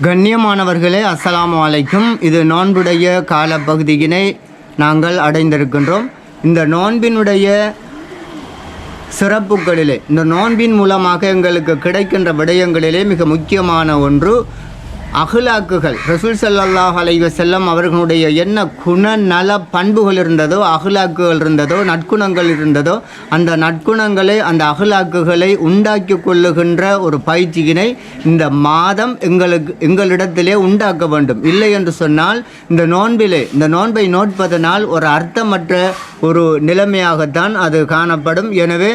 கண்ணியமானவர்களே, அஸ்ஸலாமு அலைக்கும். இது நோன்புடைய காலப்பகுதியினை நாங்கள் அடைந்திருக்கின்றோம். இந்த நோன்பினுடைய சிறப்புகளிலே, இந்த நோன்பின் மூலமாக எங்களுக்கு கிடைக்கின்ற விடயங்களிலே மிக முக்கியமான ஒன்று அஹ்லாக்குகள். ரசூல் ஸல்லல்லாஹு அலைஹி வஸல்லம் அவர்களுடைய என்ன குணநல பண்புகள் இருந்ததோ, அஹ்லாக்குகள் இருந்ததோ, நற்குணங்கள் இருந்ததோ, அந்த நற்குணங்களை, அந்த அஹ்லாக்குகளை உண்டாக்கி கொள்ளுகின்ற ஒரு பயிற்சியினை இந்த மாதம் எங்களிடத்திலே உண்டாக்க வேண்டும். இல்லை என்று சொன்னால் இந்த நோன்பை நோட்பதனால் ஒரு அர்த்தமற்ற ஒரு நிலைமையாகத்தான் அது காணப்படும். எனவே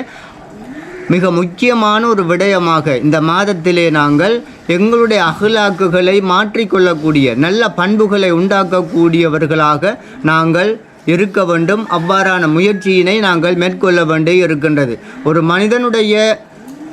மிக முக்கியமான ஒரு விடயமாக இந்த மாதத்திலே நாங்கள் எங்களுடைய அஹ்லாக்குகளை மாற்றிக்கொள்ளக்கூடிய நல்ல பண்புகளை உண்டாக்கக்கூடியவர்களாக நாங்கள் இருக்க வேண்டும். அவ்வாறான முயற்சியினை நாங்கள் மேற்கொள்ள வேண்டி இருக்கின்றது. ஒரு மனிதனுடைய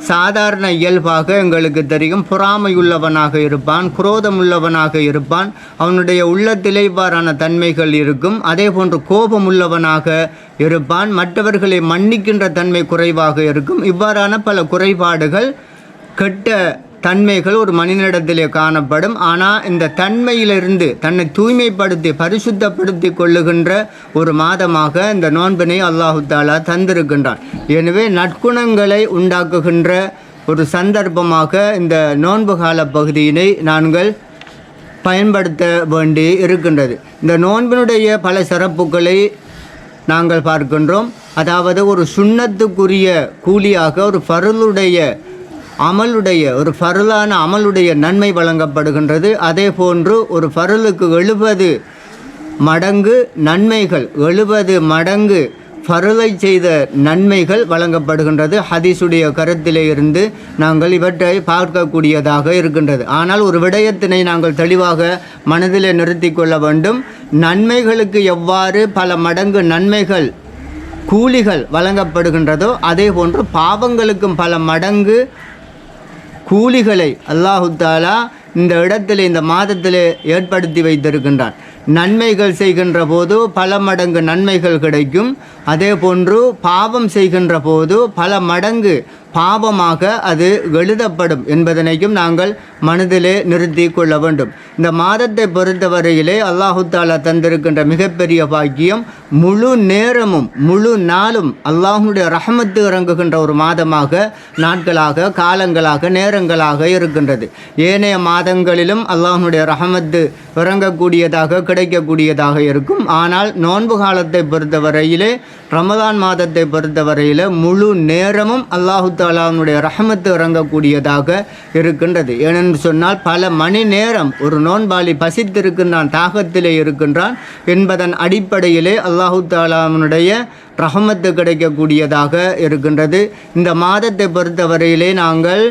சாதாரண இயல்பாக எங்களுக்கு தெரியும், பொறாமையுள்ளவனாக இருப்பான், குரோதமுள்ளவனாக இருப்பான், அவனுடைய உள்ளத்திலே இவ்வாறான தன்மைகள் இருக்கும். அதே போன்று கோபமுள்ளவனாக இருப்பான், மற்றவர்களை மன்னிக்கின்ற தன்மை குறைவாக இருக்கும். இவ்வாறான பல குறைபாடுகள், கெட்ட தன்மைகள் ஒரு மனிதனிடத்திலே காணப்படும். ஆனால் இந்த தன்மையிலிருந்து தன்னை தூய்மைப்படுத்தி பரிசுத்தப்படுத்தி கொள்ளுகின்ற ஒரு மாதமாக இந்த நோன்பினை அல்லாஹு தாலா தந்திருக்கின்றான். எனவே நற்குணங்களை உண்டாக்குகின்ற ஒரு சந்தர்ப்பமாக இந்த நோன்பு கால பகுதியினை நாங்கள் பயன்படுத்த வேண்டி இருக்கின்றது. இந்த நோன்பினுடைய பல சிறப்புகளை நாங்கள் பார்க்கின்றோம். அதாவது ஒரு சுன்னத்துக்குரிய கூலியாக ஒரு ஒரு ஃபர்லான அமலுடைய நன்மை வழங்கப்படுகின்றது. அதே போன்று ஒரு ஃபர்லுக்கு 70 மடங்கு நன்மைகள், 70 மடங்கு ஃபர்லை செய்த நன்மைகள் வழங்கப்படுகின்றது. ஹதீஸுடைய கருத்திலே இருந்து நாங்கள் இவற்றை பார்க்கக்கூடியதாக இருக்கின்றது. ஆனால் ஒரு விடயத்தினை நாங்கள் தெளிவாக மனதிலே நிறுத்தி கொள்ள வேண்டும். நன்மைகளுக்கு எவ்வாறு பல மடங்கு நன்மைகள் கூலிகள் வழங்கப்படுகின்றதோ, அதே போன்று பாவங்களுக்கும் பல மடங்கு கூலிகளை அல்லாஹு தாலா இந்த இடத்திலே, இந்த மாதத்திலே ஏற்படுத்தி வைத்திருக்கின்றான். நன்மைகள் செய்கின்ற போது பல மடங்கு நன்மைகள் கிடைக்கும். அதே போன்று பாவம் செய்கின்ற போது பல மடங்கு பாவமாக அது எழுதப்படும் என்பதனையும் நாங்கள் மனதிலே நிறுத்தி கொள்ள வேண்டும். இந்த மாதத்தை பொறுத்தவரையிலே அல்லாஹு தாலா தந்திருக்கின்ற மிகப்பெரிய பாக்கியம், முழு நேரமும் முழு நாளும் அல்லாஹுடைய ரஹமத்து இறங்குகின்ற ஒரு மாதமாக, நாட்களாக, காலங்களாக, நேரங்களாக இருக்கின்றது. ஏனைய மாதங்களிலும் அல்லாஹுடைய ரஹமத்து இறங்கக்கூடியதாக, கிடைக்கக்கூடியதாக இருக்கும். ஆனால் நோன்பு காலத்தை பொறுத்தவரையிலே, ரமதான் மாதத்தை பொறுத்தவரையில் முழு நேரமும் அல்லாஹு தாலாவுடைய ரஹமத்து இறங்கக்கூடியதாக இருக்கின்றது. ஏனென்று சொன்னால் பல மணி நேரம் ஒரு நோன்பாளி பசித்திருக்கின்றான், தாகத்திலே இருக்கின்றான் என்பதன் அடிப்படையிலே அல்லாஹு தாலாவுடைய ரஹமத்து கிடைக்கக்கூடியதாக இருக்கின்றது. இந்த மாதத்தை பொறுத்தவரையிலே நாங்கள்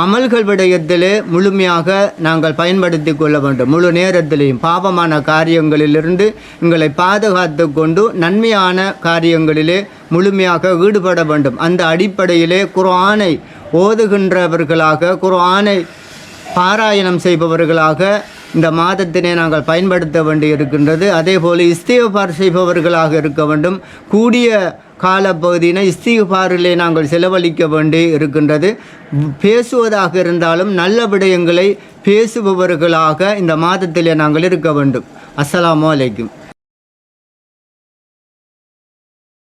அமல்கள் விடயத்திலே முழுமையாக நாங்கள் பயன்படுத்தி கொள்ள வேண்டும். முழு நேரத்திலேயும் பாவமான காரியங்களிலிருந்து எங்களை பாதுகாத்து கொண்டு நன்மையான காரியங்களிலே முழுமையாக ஈடுபட வேண்டும். அந்த அடிப்படையிலே குர்ஆனை ஓதுகின்றவர்களாக, குர்ஆனை பாராயணம் செய்பவர்களாக இந்த மாதத்தினை நாங்கள் பயன்படுத்த வேண்டி இருக்கின்றது. அதே போல் இஸ்திக்ஃபார் செய்பவர்களாக இருக்க வேண்டும். கூடிய காலப்பகுதியினை இஸ்திக்ஃபாரிலே நாங்கள் செலவழிக்க வேண்டி இருக்கின்றது. பேசுவதாக இருந்தாலும் நல்ல விடயங்களை பேசுபவர்களாக இந்த மாதத்திலே நாங்கள் இருக்க வேண்டும். அஸ்ஸலாமு அலைக்கும்.